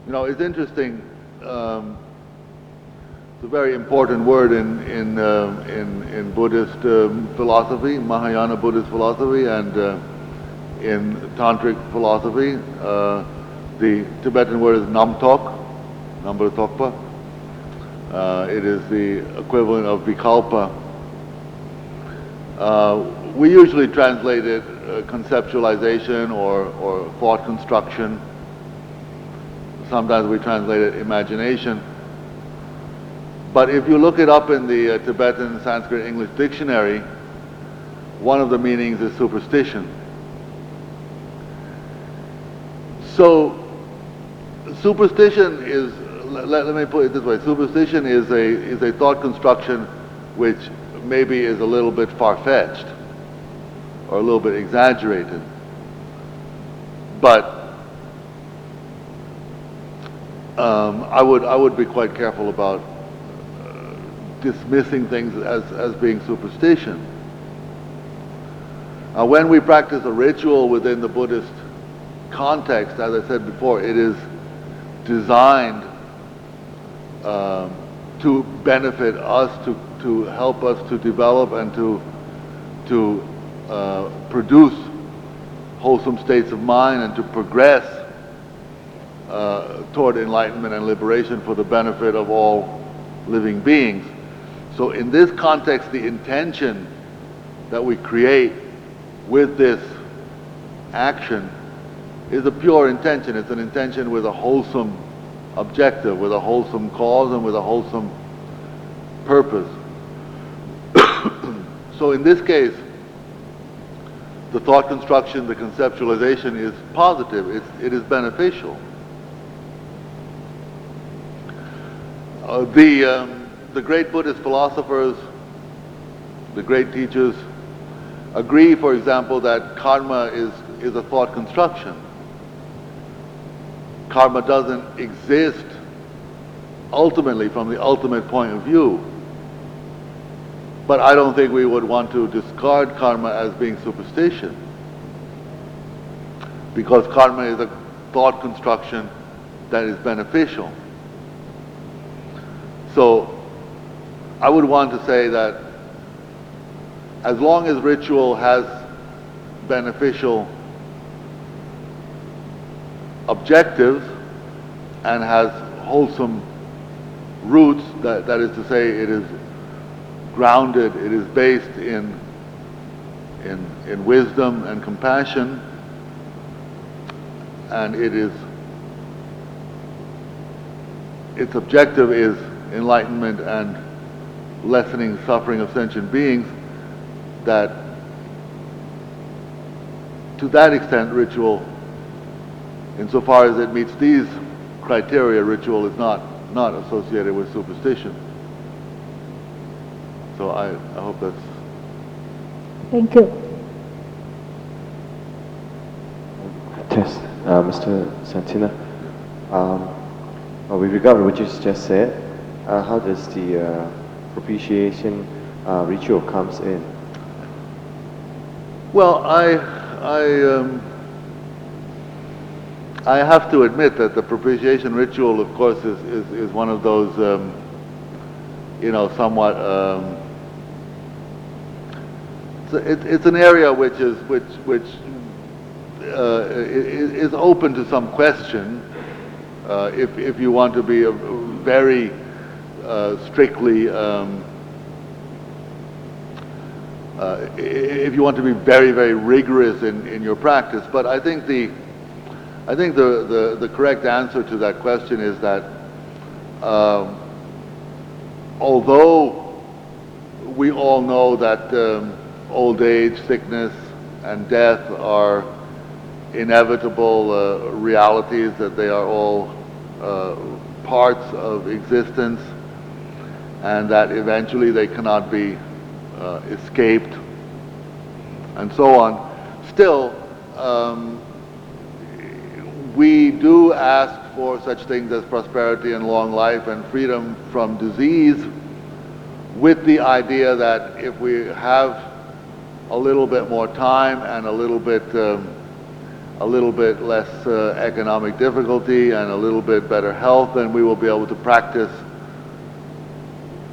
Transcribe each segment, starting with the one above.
You know, it's interesting. It's a very important word in Buddhist philosophy, Mahayana Buddhist philosophy, and in Tantric philosophy. The Tibetan word is namtok, number tokpa. It is the equivalent of vikalpa. We usually translate it conceptualization or thought construction. Sometimes we translate it imagination. But if you look it up in the Tibetan Sanskrit English dictionary, one of the meanings is superstition. So superstition is, let me put it this way, superstition is a thought construction which maybe is a little bit far-fetched or a little bit exaggerated. But I would be quite careful about dismissing things as being superstition. When we practice a ritual within the Buddhist context, as I said before, it is designed to benefit us, to help us to develop and to produce wholesome states of mind and to progress toward enlightenment and liberation for the benefit of all living beings. So in this context, the intention that we create with this action is a pure intention. It's an intention with a wholesome objective, with a wholesome cause and with a wholesome purpose. So in this case, the thought construction, the conceptualization is positive, it is beneficial. The great Buddhist philosophers, the great teachers, agree, for example, that karma is a thought construction. Karma doesn't exist ultimately from the ultimate point of view. But I don't think we would want to discard karma as being superstition, because karma is a thought construction that is beneficial. So I would want to say that as long as ritual has beneficial objectives and has wholesome roots, that is to say, it is grounded, it is based in wisdom and compassion, and its objective is enlightenment and lessening suffering of sentient beings, that to that extent ritual, insofar as it meets these criteria, ritual is not associated with superstition. So I hope that's... Thank you. Test, Mr. Satina. With regard to what you just said, how does the propitiation ritual comes in? Well, I have to admit that the propitiation ritual, of course, is one of those, somewhat. It's an area which is open to some question. If you want to be very strictly, if you want to be very, very rigorous in your practice. But I think the correct answer to that question is that although we all know that old age, sickness, and death are inevitable realities, that they are all parts of existence, and that eventually they cannot be escaped, and so on. Still, we do ask for such things as prosperity and long life and freedom from disease, with the idea that if we have a little bit more time and a little bit a little bit less economic difficulty and a little bit better health, then we will be able to practice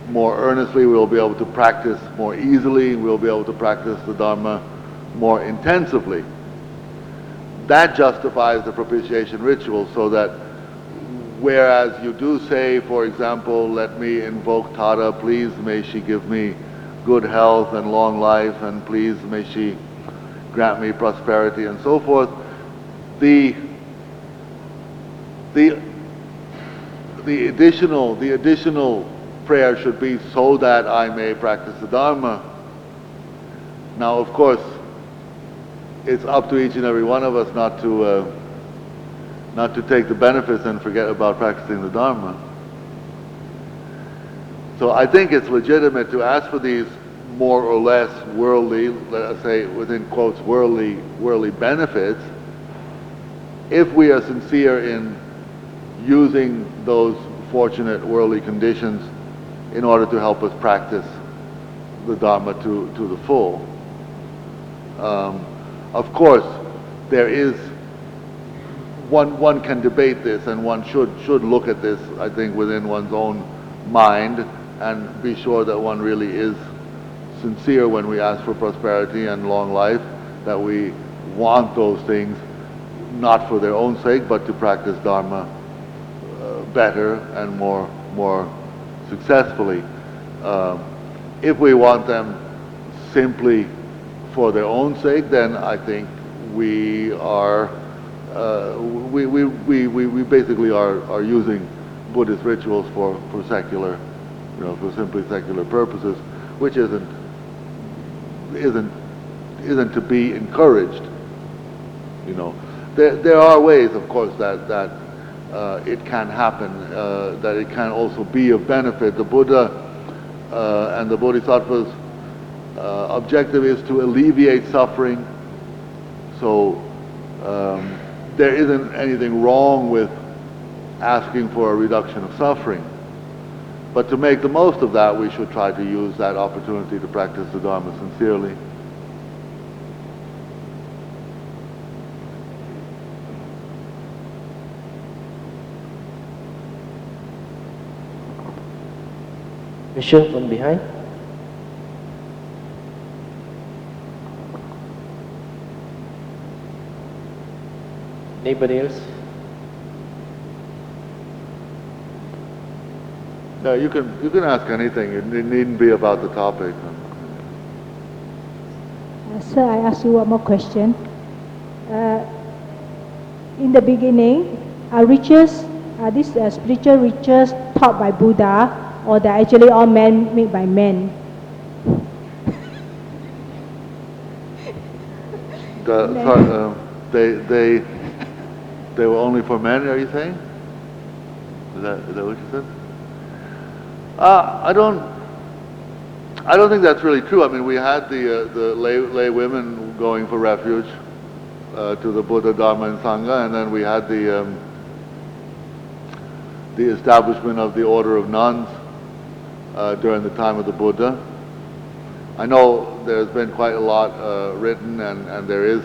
more earnestly, we will be able to practice more easily, we will be able to practice the Dharma more intensively. That justifies the propitiation ritual, so that whereas you do say, for example, let me invoke Tara, please may she give me good health and long life, and please may she grant me prosperity and so forth, the additional prayer should be so that I may practice the Dharma. Now, of course, it's up to each and every one of us not to take the benefits and forget about practicing the Dharma. So I think it's legitimate to ask for these more or less worldly, let us say within quotes, worldly benefits, if we are sincere in using those fortunate worldly conditions in order to help us practice the Dharma to the full. Of course, there is, one can debate this, and one should look at this, I think, within one's own mind, and be sure that one really is sincere when we ask for prosperity and long life, that we want those things not for their own sake, but to practice Dharma better and more successfully. If we want them simply for their own sake, then I think we are we basically are using Buddhist rituals for secular, for simply secular purposes, which isn't to be encouraged. There are ways, of course, that it can happen, that it can also be of benefit. The Buddha and the Bodhisattvas' objective is to alleviate suffering. So there isn't anything wrong with asking for a reduction of suffering. But to make the most of that, we should try to use that opportunity to practice the Dharma sincerely. Question from behind. Anybody else? No, you can ask anything. It needn't be about the topic. Sir, I ask you one more question. In the beginning, are these spiritual rituals taught by Buddha, or they're actually all made by men? They were only for men, are you saying? Is that what you said? I don't think that's really true. I mean, we had the lay women going for refuge to the Buddha, Dharma, and Sangha, and then we had the establishment of the order of nuns during the time of the Buddha. I know there's been quite a lot written, and there is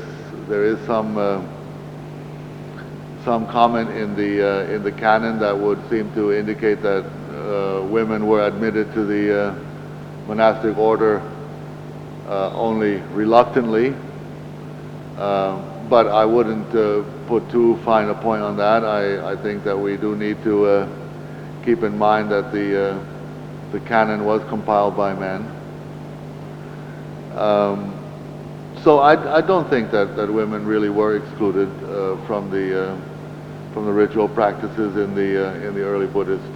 some comment in the canon that would seem to indicate that women were admitted to the monastic order only reluctantly, but I wouldn't put too fine a point on that. I think that we do need to keep in mind that the canon was compiled by men. So I don't think that women really were excluded from the ritual practices in the early Buddhist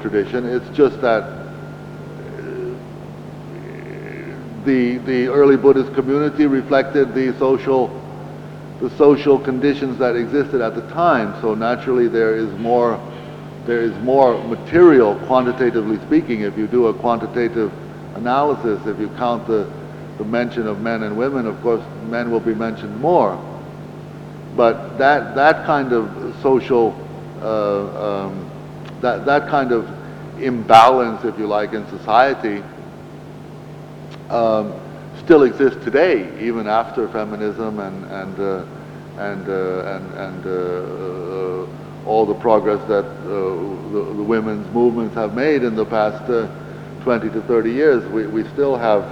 tradition. It's just that the early Buddhist community reflected the social conditions that existed at the time. So naturally, there is more material, quantitatively speaking. If you do a quantitative analysis, if you count the mention of men and women, of course, men will be mentioned more. But that kind of social, that kind of imbalance, if you like, in society, still exists today, even after feminism and all the progress that the women's movements have made in the past 20 to 30 years. We still have